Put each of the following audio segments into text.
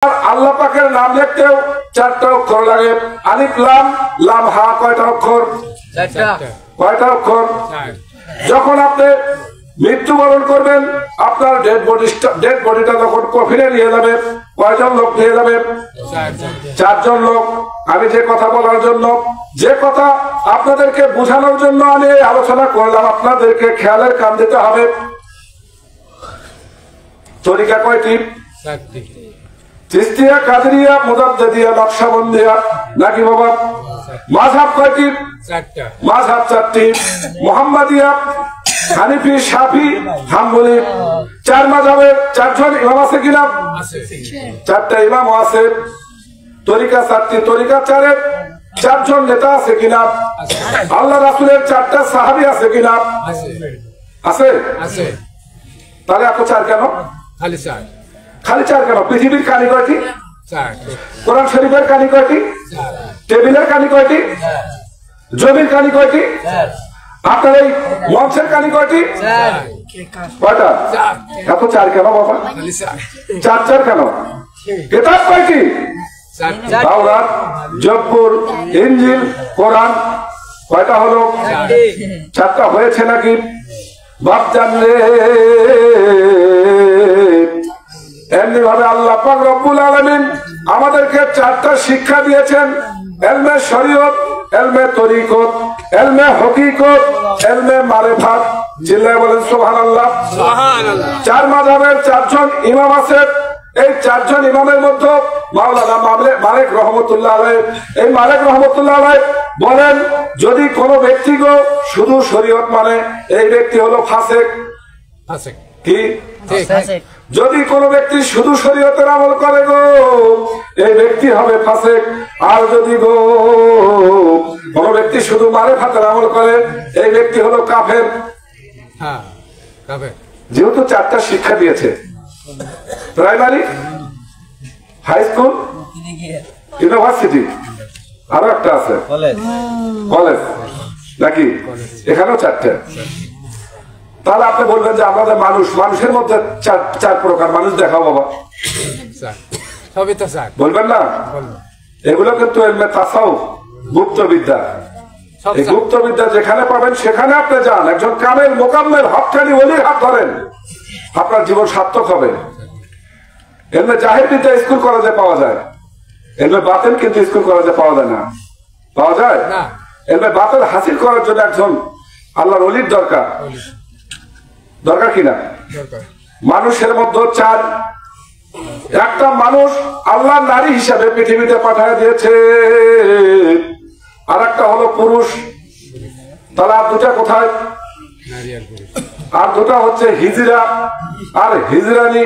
আল্লাহ পাকের নাম লিখতেও 4টা অক্ষর লাগে। আলিফ লাম, লাম হা কয়টা অক্ষর? 4টা। কয়টা অক্ষর? 4। যখন আপনি মৃত্যুবরণ করবেন, আপনার ডেড বডিটা যখন কফিনে নিয়ে যাবে, কয়জন লোক নিয়ে যাবে? 4জন লোক। আমি যে কথা বলার জন্য, যে কথা আপনাদেরকে বোঝানোর জন্য আমি এই আলোচনা করলাম, আপনাদেরকে খেয়ালের কান দিতে হবে। তরিকা কয়টি? 4টি। চিশতিয়া, কাদরিয়া, মুজাদ্দিদিয়া, নকশবন্দিয়া নাকি বাবা? মাযহাব কয়টি? 4টা। মাযহাব 4টি। মুহাম্মাদিয়া, হানিফি, শাফি, হাম্বলি। 4 মাযহাবের 4জন ইমাম আছে কিনা? আছে। 4টা ইমাম আছে। তরিকা 4টি। তরিকা 4-এর 4জন নেতা আছে কিনা? আছে। আল্লাহ রাসূলের 4টা সাহাবী আছে কিনা? আছে। আছে? আছে। তাহলে এত 4 কেন? খালি 4। খালি 4 কেন? পৃথিবীর কানি কয়টি? 4। কোরআন শরীফের কানি কয়টি? 4। টেবিলের কানি কয়টি? 4। জমির কানি কয়টি? 4। আপনার এই মঞ্চের কানি কয়টি? 4। কয়টা? 4। এত 4 কেন বাবা? খালি 4। 4 কেন? কিতাব কয়টি? 4। তাওরাত, জব্বুর, ইনজিল, কোরআন। কয়টা হলো? 4টা হয়েছে নাকি? বাপ জানলে এমনি ভাবে আল্লাহ পাক রব্বুল আলামিন আমাদেরকে 4টা শিক্ষা দিয়েছেন। ইলমে শরীয়ত, ইলমে তরিকত, ইলমে হকিকত, ইলমে মারিফাত। চিল্লায় বলেন সুবহানাল্লাহ। সুবহানাল্লাহ। 4 মাযহাবের 4জন ইমাম আছে। এই 4জন ইমামের মধ্যে মাওলানা মালিক রহমতুল্লাহ আলাইহি, এই মালিক রহমতুল্লাহ আলাইহি বলেন, যদি কোনো ব্যক্তি গো শুধু শরীয়ত মানে, এই ব্যক্তি হলো ফাসিক। ফাসিক কি? ফাসিক। যদি কোনো ব্যক্তি শুধু শরীয়তের আমল করে গো, এই ব্যক্তি হবে ফাসিক। আর যদি গো কোনো ব্যক্তি শুধু মারিফাতের আমল করে, এই ব্যক্তি হলো কাফের। হ্যাঁ, কাফের। যেহেতু 4টা শিক্ষা দিয়েছে, প্রাইমারি, হাই স্কুল, ইউনিভার্সিটি, আরো একটা আছে কলেজ নাকি? এখানেও 4টা। তাহলে আপনি বলবেন যে আমাদের মানুষের মধ্যে 4 প্রকার মানুষ দেখাও বাবা। সবই তো 4 বলবেন না? এগুলো কিন্তু ইলমে তাসাউফ, গুপ্ত বিদ্যা। এই গুপ্ত বিদ্যা যেখানে পাবেন সেখানে আপনি যান, একজন কামেল মোকাম্মেল হক্কানি ওলির হাত ধরেন, আপনার জীবন সার্থক হবে। ইলমে জাহির বিদ্যা স্কুল কলেজে পাওয়া যায়, ইলমে বাতিন কিন্তু স্কুল কলেজে পাওয়া যায় না। পাওয়া যায় না। ইলমে বাতিন হাসিল করার জন্য একজন আল্লাহর ওলির দরকার। দরকার কিনা? মানুষের মধ্যে 4। একটা মানুষ আল্লাহ নারী হিসাবে পৃথিবীতে পাঠিয়ে দিয়েছে, আর একটা হলো পুরুষ। তাহলে আর 2টা কোথায়? আর 2টা হচ্ছে হিজরা আর হিজরানি।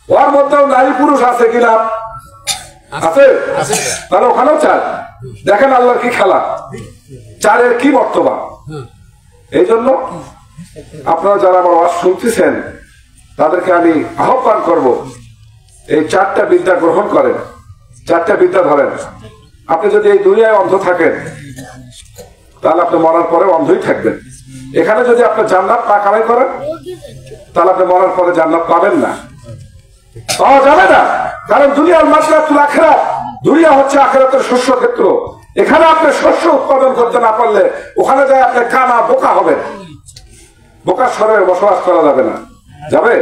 ওর মধ্যেও নারী পুরুষ আছে কিনা? আছে। তাহলে ওখানেও 4। দেখেন আল্লাহর কি খেলা, 4-এর কি বর্তবা। এই জন্য আপনারা যারা আমার ওয়াজ শুনতেছেন, তাদেরকে আমি আহ্বান করব, এই 4টা বিদ্যা গ্রহণ করেন, 4টা বিদ্যা ধরেন। আপনি যদি এই দুনিয়ায় অন্ধ থাকেন, তাহলে আপনি মরার পরে অন্ধই থাকবেন। এখানে যদি আপনি জান্নাত না কামাই করেন, তাহলে আপনি মরার পরে জান্নাত পাবেন না, পাওয়া যাবে না। কারণ দুনিয়ার মাসরাতুল আখিরাত, দুনিয়া হচ্ছে আখিরাতের শস্য ক্ষেত্র। এখানে আপনি শস্য উৎপাদন করতে না পারলে, ওখানে যায় আপনি কানা বোকা হবেন। বোকা শহরে বসবাস করা যাবে না। যাবে?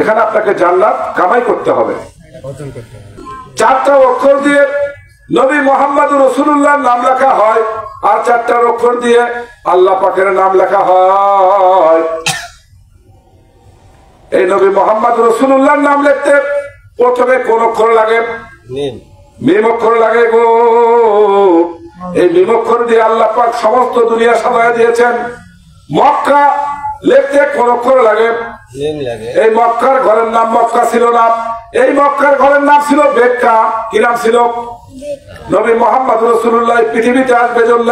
এখানে আপনাকে জান্নাত কামাই করতে হবে। 4টা অক্ষর দিয়ে নবী মুহাম্মদুর রাসূলুল্লাহর নাম লেখা হয়, আর 4টা অক্ষর দিয়ে আল্লাহ পাকের নাম লেখা হয়। এই নবী মুহাম্মদুর রাসূলুল্লাহর নাম লিখতে প্রথমে কোন অক্ষর লাগে? মিম অক্ষর লাগে গো। এই মিম অক্ষর দিয়ে আল্লাহ পাক সমস্ত দুনিয়া সাজায় দিয়েছেন। মক্কা লিখতে কোন অক্ষর লাগে? এই মক্কার ঘরের নাম মক্কা ছিল না, এই মক্কার ঘরের নাম ছিল বেক্কা। কি নাম ছিল? নবী মুহাম্মদ রাসূলুল্লাহ পৃথিবীতে আসবে জন্য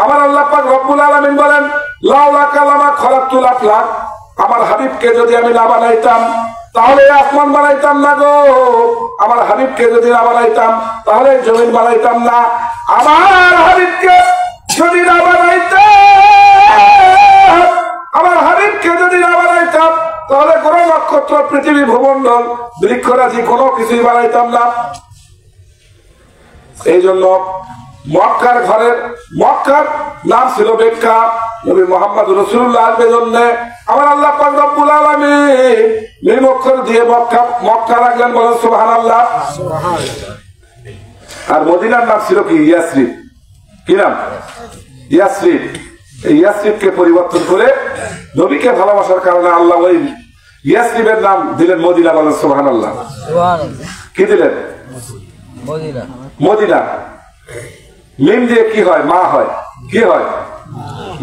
আমার আল্লাহ পাক রব্বুল আলামিন বলেন, লাউলা কালামা খলাকতুল আফলাক, আমার হাবিবকে যদি আমি না বানাইতাম তাহলে আসমান বানাইতাম না গো। আমার হাবিবকে যদি না বানাইতাম তাহলে জমিন বানাইতাম না। আমার হাবিবকে যদি না বানাইতাম, আমার হাবিবকে যদি না বানাইতাম তাহলে কোন নক্ষত্র, পৃথিবী, ভূমন্ডল, বৃক্ষরাজি কোনো কিছুই বানাইতাম না। এই জন্য মক্কার ঘরের, মক্কার নাম ছিল বেক্কা। নবী মুহাম্মদ রাসূলুল্লাহ আসবে জন্য আমার আল্লাহ পাক রব্বুল আলামিন মিম অক্ষর দিয়ে মক্কা রাখলেন, বলেন সুবহানাল্লাহ। আর মদিনার নাম ছিল কি? ইয়াসরিব। কি নাম? ইয়াসরিব। এই ইয়াসরিবকে পরিবর্তন করে নবীকে ভালোবাসার কারণে আল্লাহ ওই ইয়াসরিবের নাম দিলেন মদিনা, বলেন সুবহানাল্লাহ। কি দিলেন? মদিনা। মিম দিয়ে কি হয়? মা হয়। কি হয়?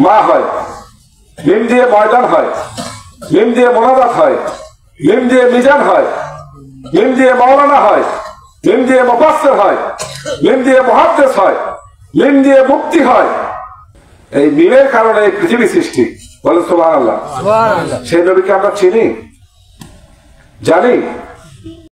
মা হয়। মিম দিয়ে ময়দান হয়, মিম দিয়ে মোনাজাত হয়, মিম দিয়ে মিজান হয়, মিম দিয়ে মাওলানা হয়, মিম দিয়ে মুফাসসির হয়, মিম দিয়ে মুহাদ্দিস হয়, মিম দিয়ে মুফতি হয়। এই মিমের কারণে এই পৃথিবী সৃষ্টি, বলেন সুবহানাল্লাহ। সেই নবীকে আমরা চিনি, জানি।